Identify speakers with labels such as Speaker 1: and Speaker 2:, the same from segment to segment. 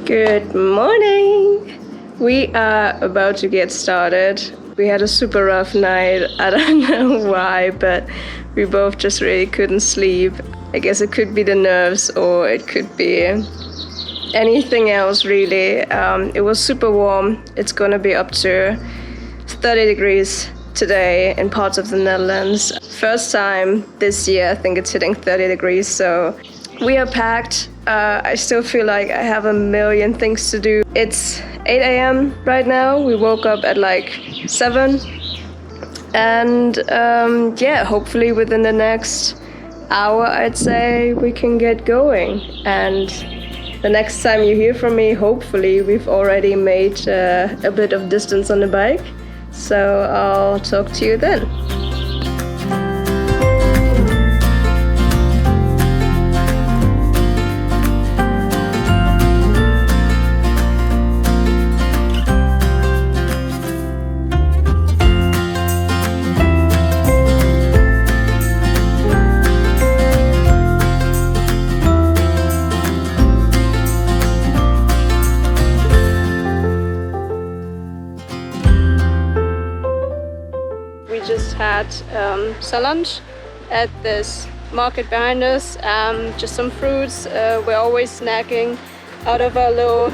Speaker 1: Good morning! We are about to get started. We had a super rough night. I don't know why, but we both just really couldn't sleep. I guess it could be the nerves or it could be anything else really. It was super warm. It's gonna be up to 30 degrees today in parts of the Netherlands. First time this year, I think it's hitting 30 degrees, so we are packed. I still feel like I have a million things to do. It's 8 a.m. right now. We woke up at like 7. And hopefully within the next hour, I'd say we can get going. And the next time you hear from me, hopefully we've already made a bit of distance on the bike. So I'll talk to you then. Had some lunch at this market behind us, just some fruits. We're always snacking out of our little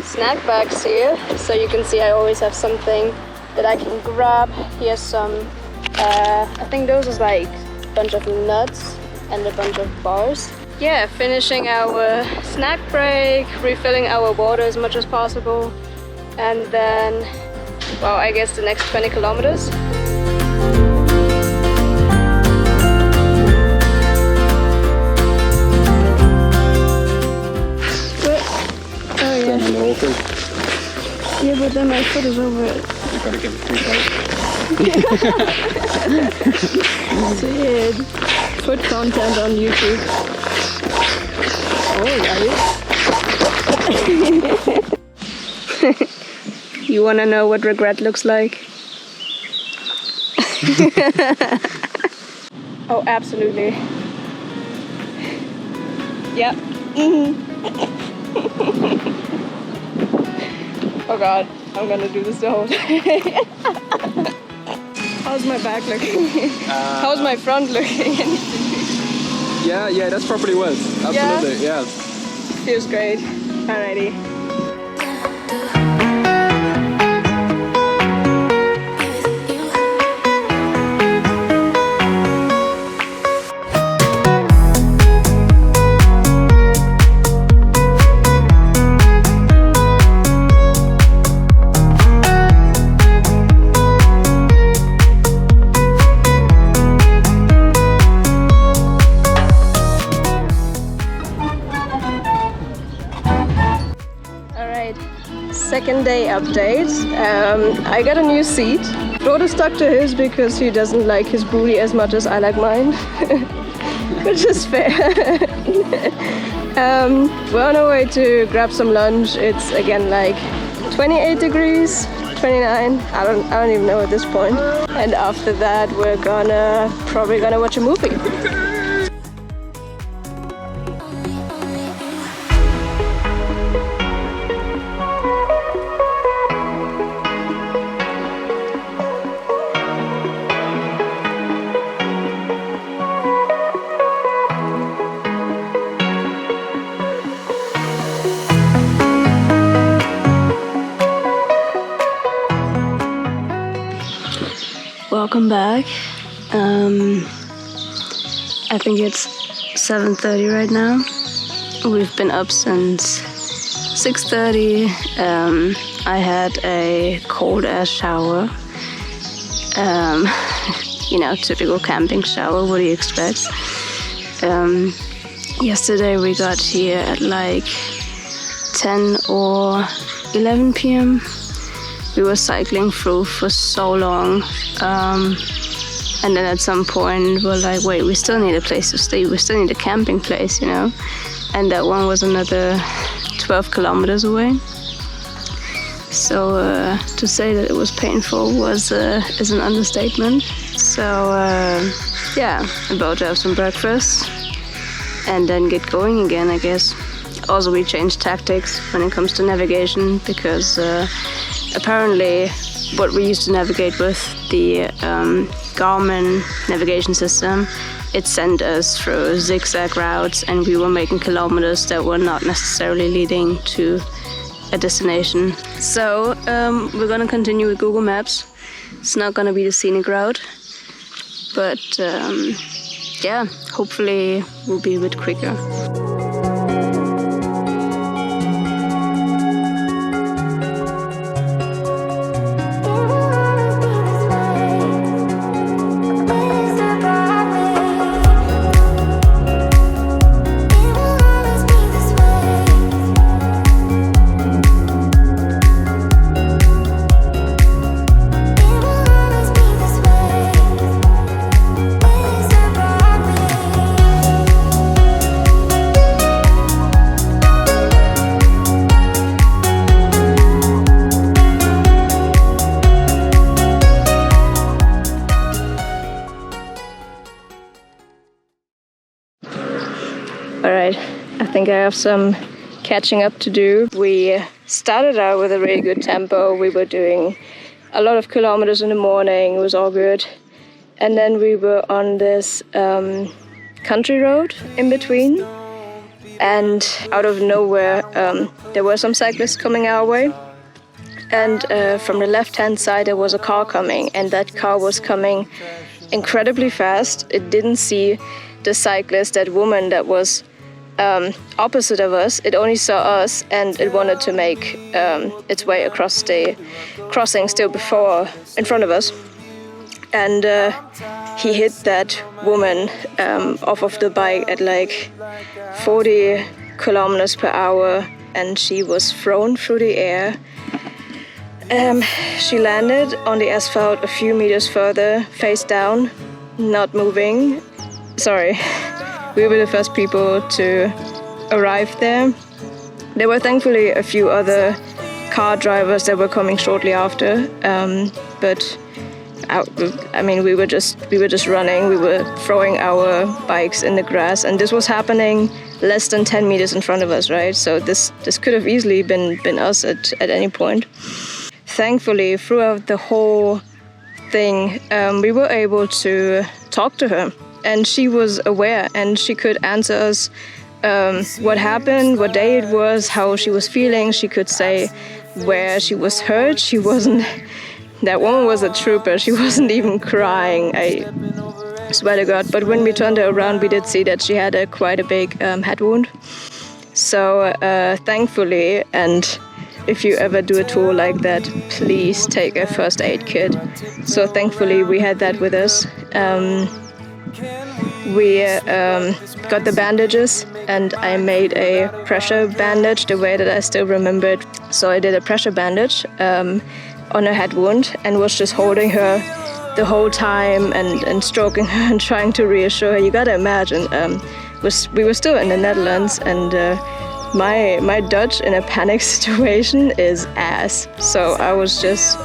Speaker 1: snack bags here, so you can see I always have something that I can grab. Here's some, I think those are like a bunch of nuts and a bunch of bars. Yeah, finishing our snack break, refilling our water as much as possible, and then, well, I guess the next 20 kilometers. Yeah, but then my foot is over it.
Speaker 2: You gotta give it 3
Speaker 1: So yeah, foot content on YouTube. Oh, yeah. You wanna know what regret looks like? Oh, absolutely. Yep. Oh god, I'm gonna do this the whole day. How's my back looking? How's my front looking?
Speaker 2: Yeah, that's probably worse. Absolutely, yeah.
Speaker 1: Feels great. Alrighty. Second day update. I got a new seat. Floris stuck to his because he doesn't like his booty as much as I like mine, which is fair. We're on our way to grab some lunch. It's again like 28 degrees, 29. I don't even know at this point. And after that, we're probably gonna watch a movie. Welcome back. I think it's 7:30 right now. We've been up since 6:30. I had a cold ass shower. Typical camping shower. What do you expect? Yesterday we got here at like 10 or 11 p.m. We were cycling through for so long, and then at some point we're like, wait, we still need a place to stay, we still need a camping place, and that one was another 12 kilometers away. So to say that it was painful is an understatement. So about to have some breakfast and then get going again, I guess. Also, we changed tactics when it comes to navigation because apparently what we used to navigate with, the Garmin navigation system, it sent us through zigzag routes, and we were making kilometers that were not necessarily leading to a destination. So we're gonna continue with Google Maps. It's not gonna be the scenic route, but yeah, hopefully we'll be a bit quicker. Alright, I think I have some catching up to do. We started out with a really good tempo. We were doing a lot of kilometers in the morning. It was all good. And then we were on this country road in between. And out of nowhere, there were some cyclists coming our way. And from the left-hand side, there was a car coming. And that car was coming incredibly fast. It didn't see the cyclist, that woman that was opposite of us. It only saw us, and it wanted to make its way across the crossing still in front of us. And he hit that woman off of the bike at like 40 kilometers per hour, and she was thrown through the air. She landed on the asphalt a few meters further, face down, not moving. Sorry, we were the first people to arrive there. There were thankfully a few other car drivers that were coming shortly after, but I mean, we were just running. We were throwing our bikes in the grass, and this was happening less than 10 meters in front of us, right? So this could have easily been us at any point. Thankfully, throughout the whole thing, we were able to talk to her. And she was aware, and she could answer us what happened, what day it was, how she was feeling. She could say where she was hurt. She wasn't... That woman was a trooper. She wasn't even crying, I swear to God. But when we turned her around, we did see that she had quite a big head wound. So thankfully, and if you ever do a tour like that, please take a first aid kit. So thankfully, we had that with us. We got the bandages, and I made a pressure bandage the way that I still remember it. So I did a pressure bandage on her head wound and was just holding her the whole time and stroking her and trying to reassure her. You gotta imagine, we were still in the Netherlands, and my Dutch in a panic situation is ass. So I was just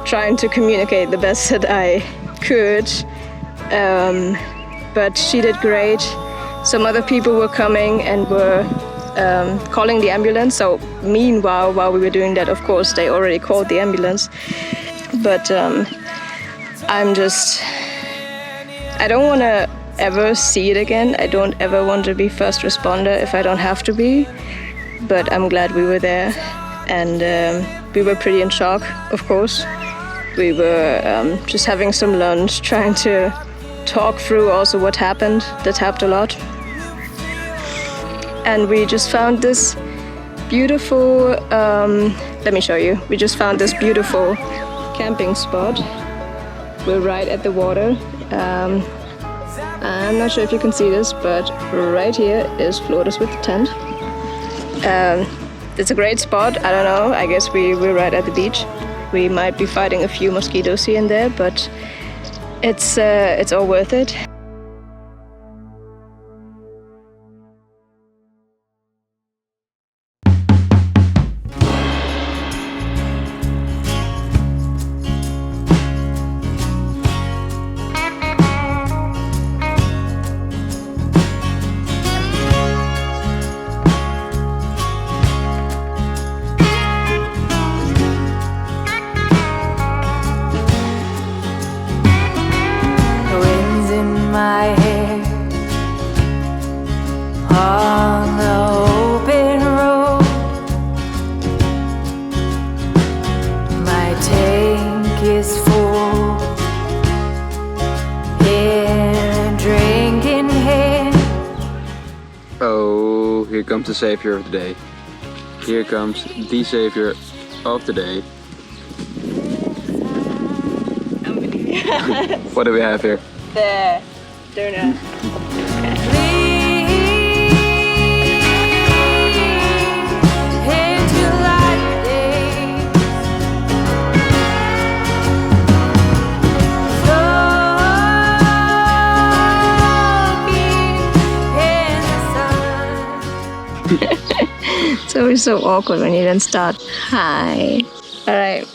Speaker 1: trying to communicate the best that I could. But she did great. Some other people were coming and were calling the ambulance. So meanwhile, while we were doing that, of course, they already called the ambulance. But I don't want to ever see it again. I don't ever want to be first responder if I don't have to be. But I'm glad we were there. And we were pretty in shock, of course. We were just having some lunch, trying to talk through also what happened. That helped a lot. And we just found this beautiful, let me show you. We just found this beautiful camping spot. We're right at the water. I'm not sure if you can see this, but right here is Floris with the tent. It's a great spot. I don't know. I guess we're right at the beach. We might be fighting a few mosquitoes here and there, but it's all worth it.
Speaker 2: savior of the day. Here comes the savior of the day. What do we have here?
Speaker 1: The donut. It's always so awkward when you then start. Hi. Alright,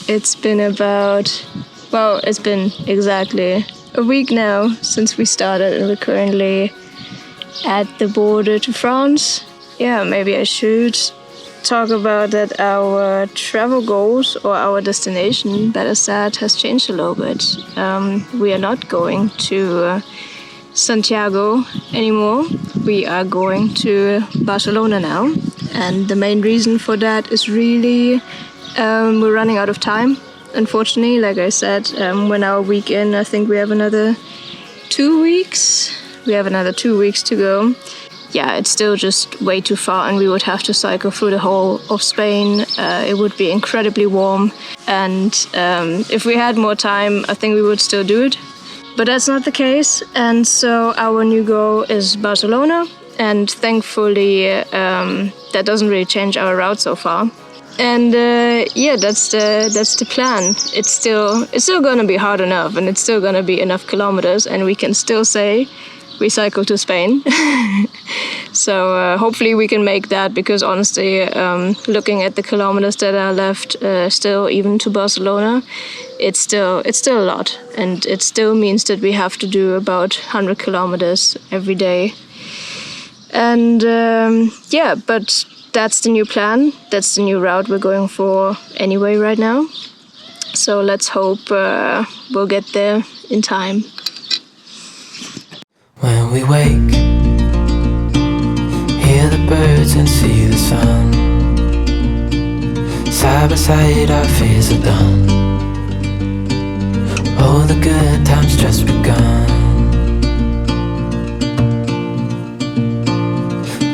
Speaker 1: it's been it's been exactly a week now since we started, and we're currently at the border to France. Yeah, maybe I should talk about that our travel goals, or our destination, better said, has changed a little bit. We are not going to Santiago anymore. We are going to Barcelona now, and the main reason for that is really we're running out of time. Unfortunately, like I said, we're now a week in. I think we have another 2 weeks. We have another 2 weeks to go. Yeah, it's still just way too far, and we would have to cycle through the whole of Spain. It would be incredibly warm, and if we had more time, I think we would still do it. But that's not the case, and so our new goal is Barcelona, and thankfully that doesn't really change our route so far. And yeah, that's the plan. It's still gonna be hard enough, and it's still gonna be enough kilometers, and we can still say we cycle to Spain. So hopefully we can make that, because honestly, looking at the kilometers that are left, still even to Barcelona, it's still a lot, and it still means that we have to do about 100 kilometers every day. And yeah, but that's the new plan. That's the new route we're going for anyway right now. So let's hope we'll get there in time.
Speaker 3: When we wake, hear the birds and see the sun. Side by side our fears are done. Oh, the good times just begun.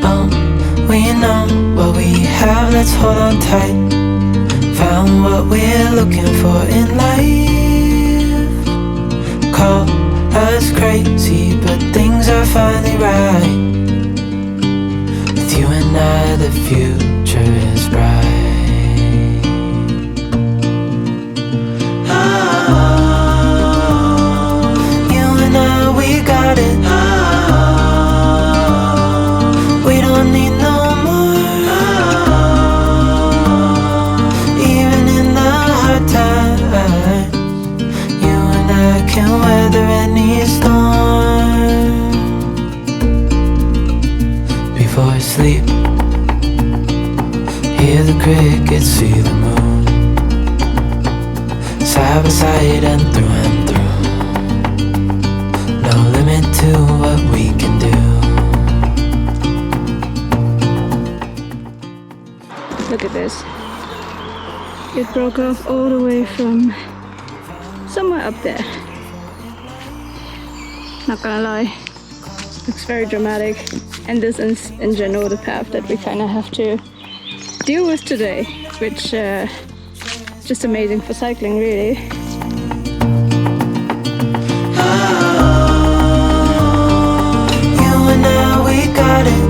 Speaker 3: Oh, we know what we have, let's hold on tight. Found what we're looking for in life. Call us crazy, but things are finally right. With you and I, the future is bright. We don't need no more. Even in the hard times, you and I can weather any storm. Before I sleep, hear the crickets, see the moon. Side by side and through and through. No limit to what we can do.
Speaker 1: Look at this. It broke off all the way from somewhere up there. Not gonna lie, looks very dramatic. And this is in general the path that we kind of have to deal with today, which just amazing for cycling, really.
Speaker 3: You and I, we got it.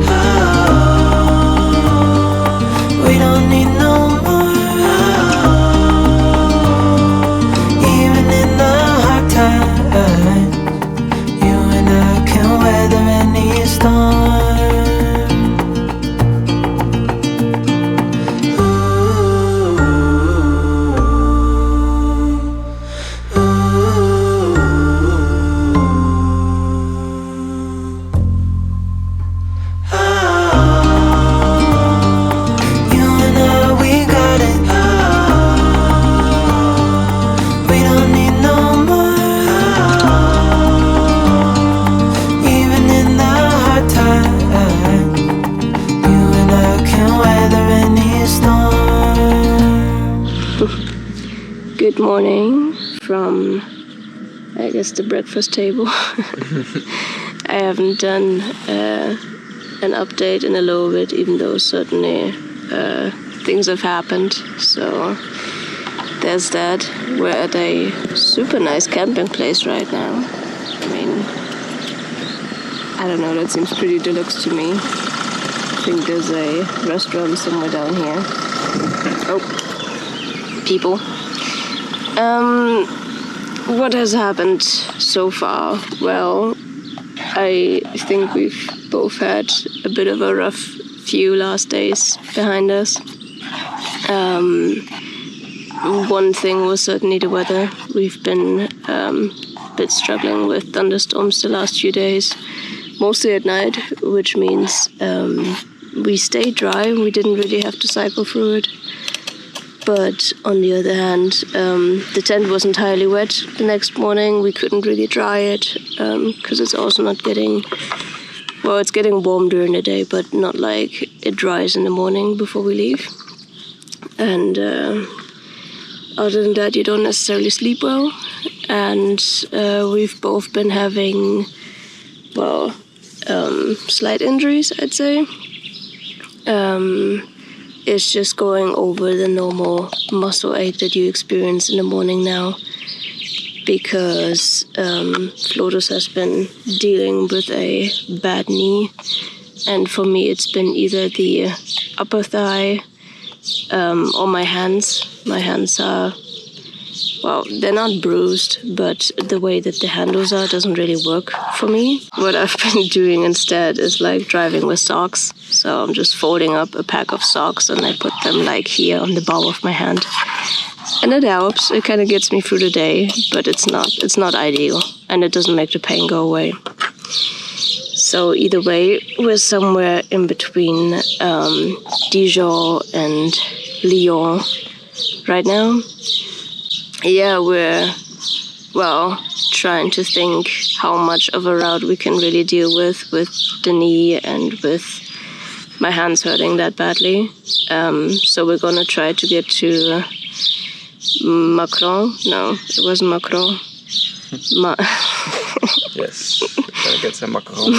Speaker 3: We don't need no more. Even in the hard times, you and I can weather any storm.
Speaker 1: Good morning from, I guess, the breakfast table. I haven't done an update in a little bit, even though certainly things have happened. So there's that. We're at a super nice camping place right now. I mean, I don't know, that seems pretty deluxe to me. I think there's a restaurant somewhere down here. Oh, people. What has happened so far? Well, I think we've both had a bit of a rough few last days behind us. One thing was certainly the weather. We've been a bit struggling with thunderstorms the last few days, mostly at night, which means we stayed dry and we didn't really have to cycle through it. But on the other hand, the tent was entirely wet the next morning. We couldn't really dry it because it's also not getting... Well, it's getting warm during the day, but not like it dries in the morning before we leave. And other than that, you don't necessarily sleep well. And we've both been having, well, slight injuries, I'd say. It's just going over the normal muscle ache that you experience in the morning now, because Floris has been dealing with a bad knee, and for me it's been either the upper thigh or my hands. My hands are, well, they're not bruised, but the way that the handles are doesn't really work for me. What I've been doing instead is like driving with socks. So I'm just folding up a pack of socks and I put them like here on the ball of my hand. And it helps. It kind of gets me through the day, but it's not ideal, and it doesn't make the pain go away. So either way, we're somewhere in between Dijon and Lyon right now. Yeah, we're, well, trying to think how much of a route we can really deal with the knee and with my hands hurting that badly. So we're gonna try to get to Macron. No, it wasn't Macron.
Speaker 2: Yes, we're gonna get some macaron.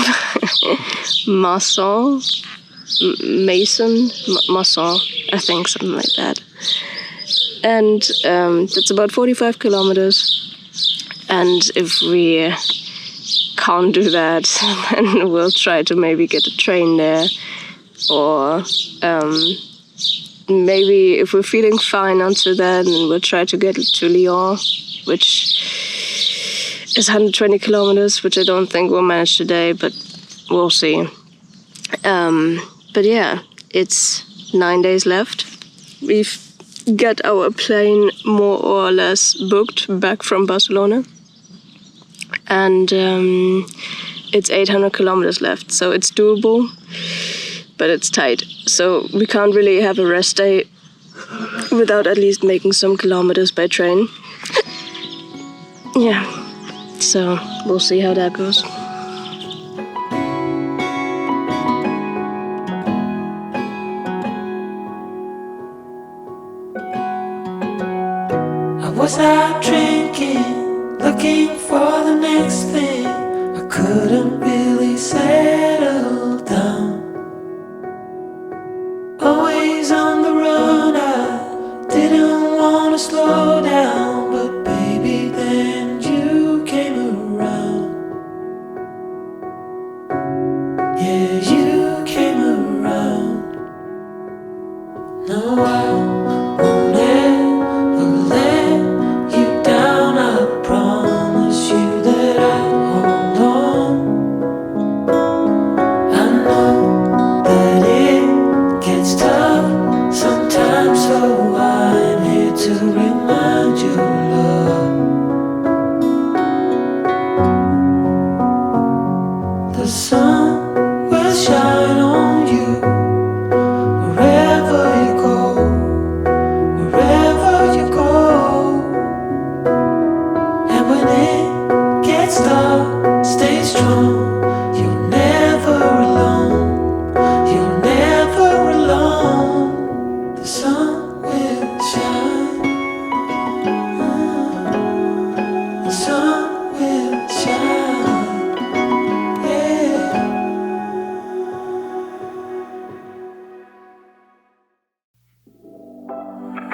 Speaker 1: Masson, I think, something like that. And that's about 45 kilometers. And if we can't do that, then we'll try to maybe get a train there. Or maybe if we're feeling fine until then, we'll try to get to Lyon, which is 120 kilometers, which I don't think we'll manage today, but we'll see. But yeah, it's 9 days left. We've got our plane more or less booked back from Barcelona. And it's 800 kilometers left, so it's doable, but it's tight. So we can't really have a rest day without at least making some kilometers by train. Yeah, so we'll see how that goes.
Speaker 3: I was out drinking, looking for the next thing. I couldn't really settle down. Always on the run, I didn't want to slow down. But baby, then you came around. Yeah, you came around. No, I won't ever let you down. I promise you that I'll hold on. I know that it gets tough sometimes, so I'm here to remind you, love. The sun will shine on you wherever you go.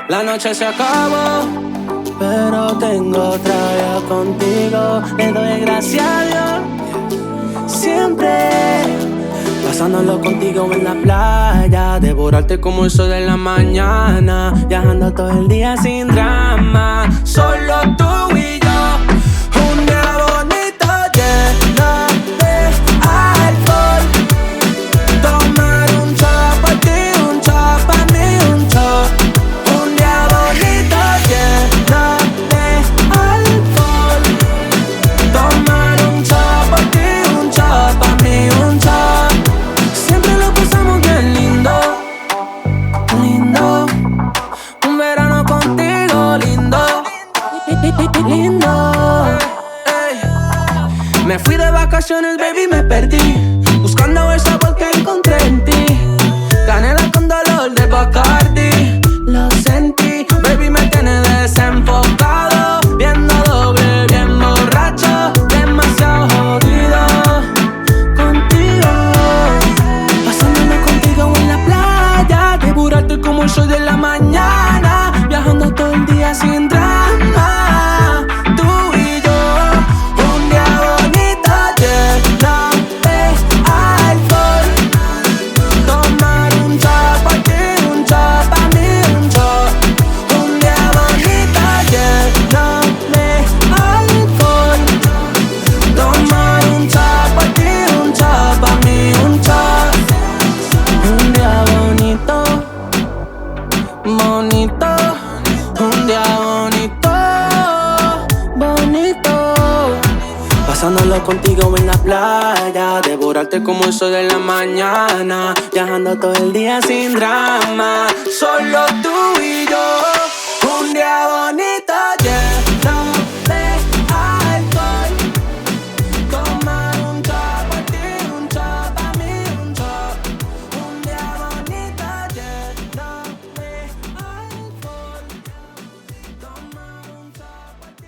Speaker 3: La noche se acabó, pero tengo otra vez contigo. Le doy gracias a Dios, siempre. Pasándolo contigo en la playa, devorarte como el sol de la mañana, viajando todo el día sin drama, solo tú y yo. Un día bonito lleno de alcohol. Tomar un shot pa' ti, un shot pa' mí, un shot. Un día bonito lleno de alcohol. Tomar un shot pa' ti, un shot pa' mí, un shot. Siempre lo pasamos bien lindo, lindo. Un verano contigo lindo, lindo. Ey. Me fui de vacaciones, baby, me perdí, buscando el sabor que encontré en ti. Canela con dolor de Bacardi, lo sentí. Baby, me tiene desenfocado, viendo doble, bien borracho, demasiado jodido contigo. Pasándolo contigo en la playa, devorarte como el sol de la mañana, viajando todo el día sin drama. Tú y yo, un día bonito lleno de alcohol. Tomar un shot pa' ti, un shot pa' mí, un shot. Un día bonito lleno de alcohol. Tomar un shot pa' ti, un shot pa' mí, un shot. Un día bonito, bonito. Un día bonito, bonito. Pasándolo contigo en la playa, devorarte como el sol de la mañana, viajando todo el día sin drama, solo tú y yo. Un día bonito.